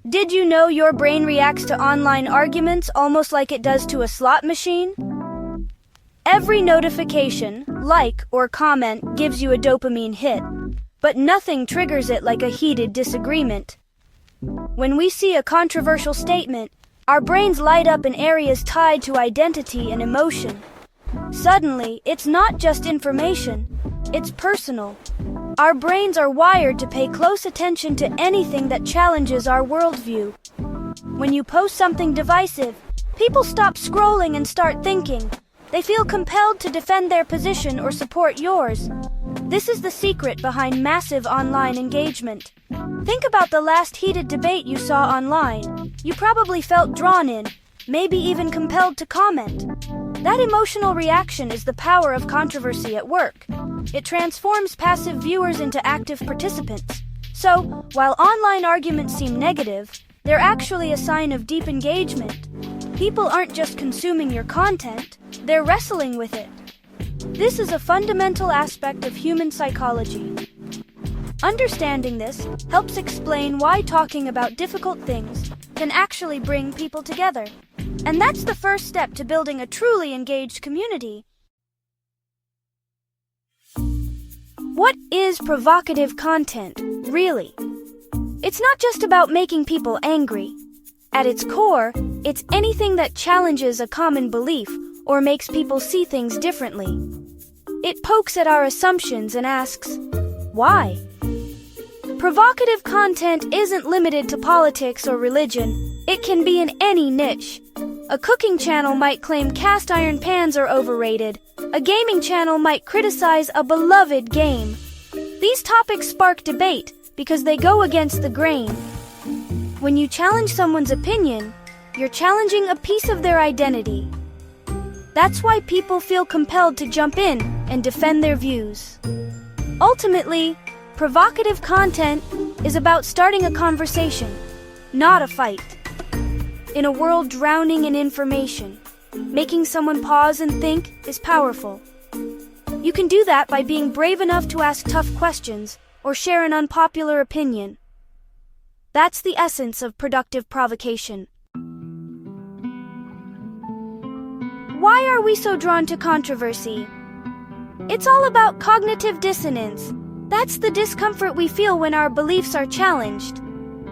Did you know your brain reacts to online arguments almost like it does to a slot machine? Every notification, like, or comment gives you a dopamine hit, but nothing triggers it like a heated disagreement. When we see a controversial statement, our brains light up in areas tied to identity and emotion. Suddenly, it's not just information, it's personal. Our brains are wired to pay close attention to anything that challenges our worldview. When you post something divisive, people stop scrolling and start thinking. They feel compelled to defend their position or support yours. This is the secret behind massive online engagement. Think about the last heated debate you saw online. You probably felt drawn in, maybe even compelled to comment. That emotional reaction is the power of controversy at work. It transforms passive viewers into active participants. So, while online arguments seem negative, they're actually a sign of deep engagement. People aren't just consuming your content, they're wrestling with it. This is a fundamental aspect of human psychology. Understanding this helps explain why talking about difficult things can actually bring people together. And that's the first step to building a truly engaged community. What is provocative content, really? It's not just about making people angry. At its core, it's anything that challenges a common belief or makes people see things differently. It pokes at our assumptions and asks, why? Provocative content isn't limited to politics or religion. It can be in any niche. A cooking channel might claim cast iron pans are overrated. A gaming channel might criticize a beloved game. These topics spark debate because they go against the grain. When you challenge someone's opinion, you're challenging a piece of their identity. That's why people feel compelled to jump in and defend their views. Ultimately, provocative content is about starting a conversation, not a fight. In a world drowning in information, making someone pause and think is powerful. You can do that by being brave enough to ask tough questions or share an unpopular opinion. That's the essence of productive provocation. Why are we so drawn to controversy? It's all about cognitive dissonance. That's the discomfort we feel when our beliefs are challenged.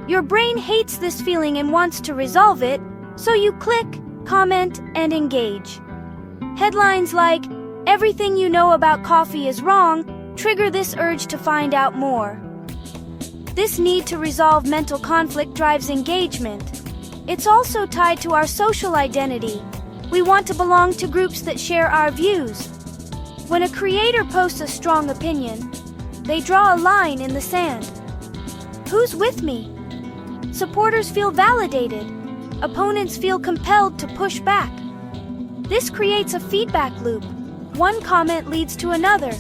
Your brain hates this feeling and wants to resolve it, so you click, comment, and engage. Headlines like, "Everything you know about coffee is wrong," trigger this urge to find out more. This need to resolve mental conflict drives engagement. It's also tied to our social identity. We want to belong to groups that share our views. When a creator posts a strong opinion, they draw a line in the sand. Who's with me? Supporters feel validated. Opponents feel compelled to push back. This creates a feedback loop. One comment leads to another,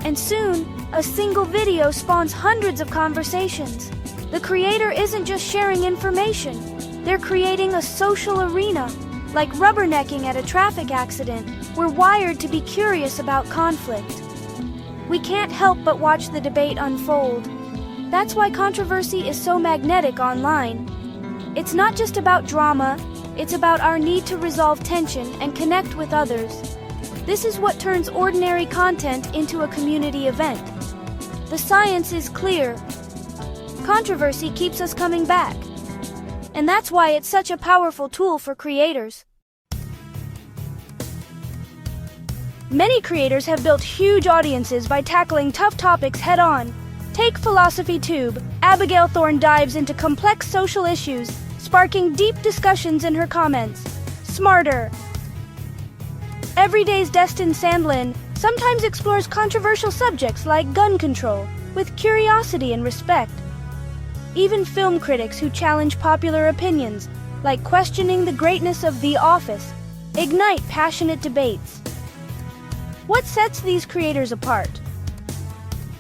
and soon, a single video spawns hundreds of conversations. The creator isn't just sharing information. They're creating a social arena. Like rubbernecking at a traffic accident, we're wired to be curious about conflict. We can't help but watch the debate unfold. That's why controversy is so magnetic online. It's not just about drama, it's about our need to resolve tension and connect with others. This is what turns ordinary content into a community event. The science is clear. Controversy keeps us coming back. And that's why it's such a powerful tool for creators. Many creators have built huge audiences by tackling tough topics head-on. Take Philosophy Tube. Abigail Thorne dives into complex social issues, sparking deep discussions in her comments. Smarter. Everyday's Destin Sandlin sometimes explores controversial subjects like gun control with curiosity and respect. Even film critics who challenge popular opinions, like questioning the greatness of The Office, ignite passionate debates. What sets these creators apart?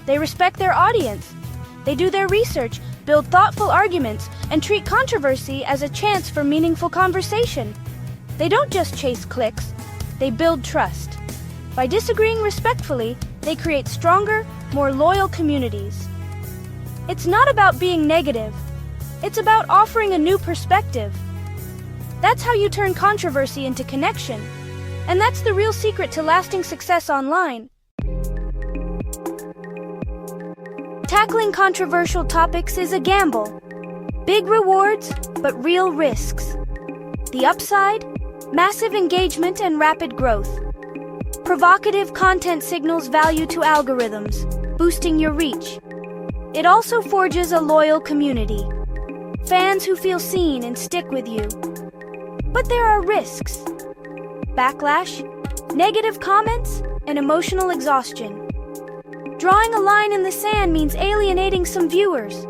They respect their audience. They do their research, build thoughtful arguments, and treat controversy as a chance for meaningful conversation. They don't just chase clicks, they build trust. By disagreeing respectfully, they create stronger, more loyal communities. It's not about being negative. It's about offering a new perspective. That's how you turn controversy into connection. And that's the real secret to lasting success online. Tackling controversial topics is a gamble. Big rewards, but real risks. The upside? Massive engagement and rapid growth. Provocative content signals value to algorithms, boosting your reach. It also forges a loyal community. Fans who feel seen and stick with you. But there are risks. Backlash, negative comments, and emotional exhaustion. Drawing a line in the sand means alienating some viewers.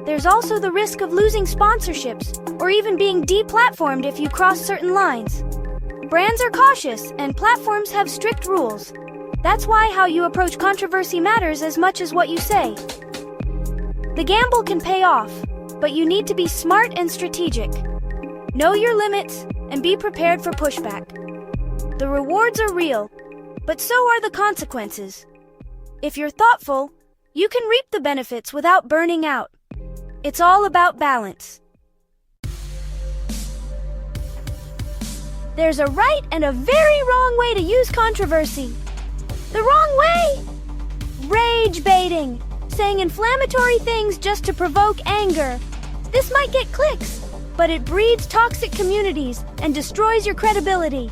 There's also the risk of losing sponsorships or even being deplatformed if you cross certain lines. Brands are cautious and platforms have strict rules. That's why how you approach controversy matters as much as what you say. The gamble can pay off, but you need to be smart and strategic. Know your limits and be prepared for pushback. The rewards are real, but so are the consequences. If you're thoughtful, you can reap the benefits without burning out. It's all about balance. There's a right and a very wrong way to use controversy. The wrong way? Rage baiting, saying inflammatory things just to provoke anger. This might get clicks, but it breeds toxic communities and destroys your credibility.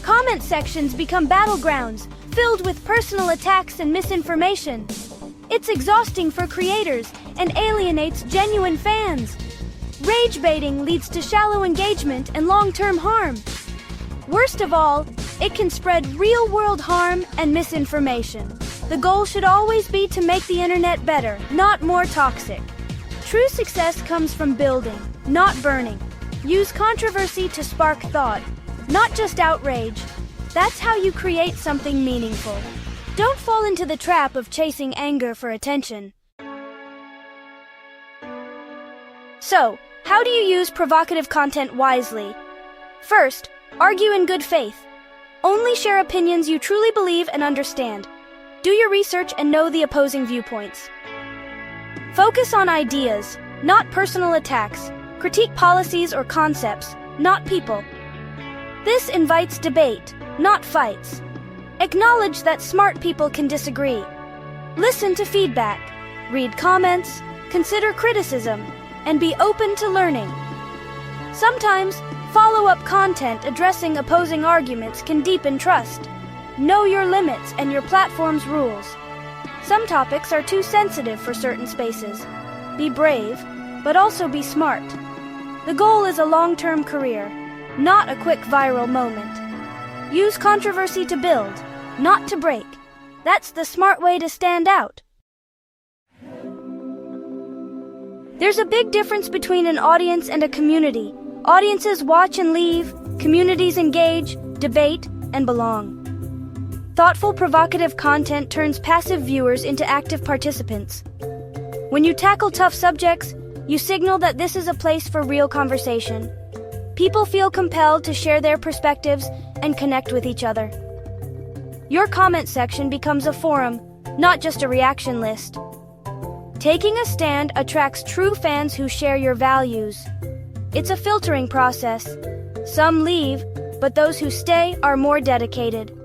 Comment sections become battlegrounds, filled with personal attacks and misinformation. It's exhausting for creators and alienates genuine fans. Rage baiting leads to shallow engagement and long-term harm. Worst of all, it can spread real-world harm and misinformation. The goal should always be to make the internet better, not more toxic. True success comes from building, not burning. Use controversy to spark thought, not just outrage. That's how you create something meaningful. Don't fall into the trap of chasing anger for attention. So, how do you use provocative content wisely? First, argue in good faith. Only share opinions you truly believe and understand. Do your research and know the opposing viewpoints. Focus on ideas, not personal attacks. Critique policies or concepts, not people. This invites debate, not fights. Acknowledge that smart people can disagree. Listen to feedback. Read comments, consider criticism, and be open to learning. Sometimes, follow-up content addressing opposing arguments can deepen trust. Know your limits and your platform's rules. Some topics are too sensitive for certain spaces. Be brave, but also be smart. The goal is a long-term career, not a quick viral moment. Use controversy to build, not to break. That's the smart way to stand out. There's a big difference between an audience and a community. Audiences watch and leave, communities engage, debate, and belong. Thoughtful, provocative content turns passive viewers into active participants. When you tackle tough subjects, you signal that this is a place for real conversation. People feel compelled to share their perspectives and connect with each other. Your comment section becomes a forum, not just a reaction list. Taking a stand attracts true fans who share your values. It's a filtering process. Some leave, but those who stay are more dedicated.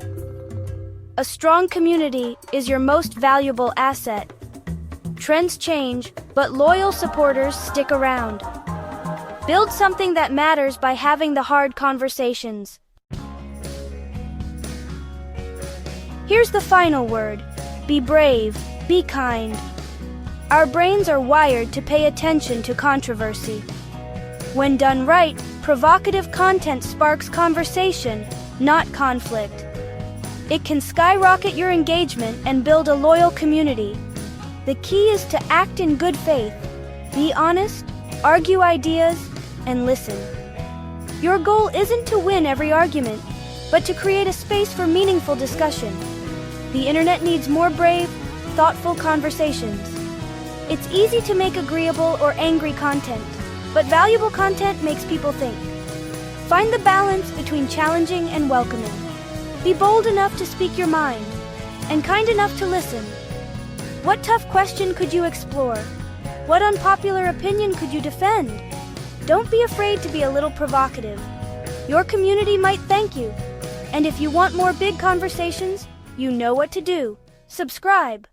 A strong community is your most valuable asset. Trends change, but loyal supporters stick around. Build something that matters by having the hard conversations. Here's the final word. Be brave, be kind. Our brains are wired to pay attention to controversy. When done right, provocative content sparks conversation, not conflict. It can skyrocket your engagement and build a loyal community. The key is to act in good faith. Be honest, argue ideas, and listen. Your goal isn't to win every argument, but to create a space for meaningful discussion. The internet needs more brave, thoughtful conversations. It's easy to make agreeable or angry content, but valuable content makes people think. Find the balance between challenging and welcoming. Be bold enough to speak your mind, and kind enough to listen. What tough question could you explore? What unpopular opinion could you defend? Don't be afraid to be a little provocative. Your community might thank you. And if you want more big conversations, you know what to do. Subscribe.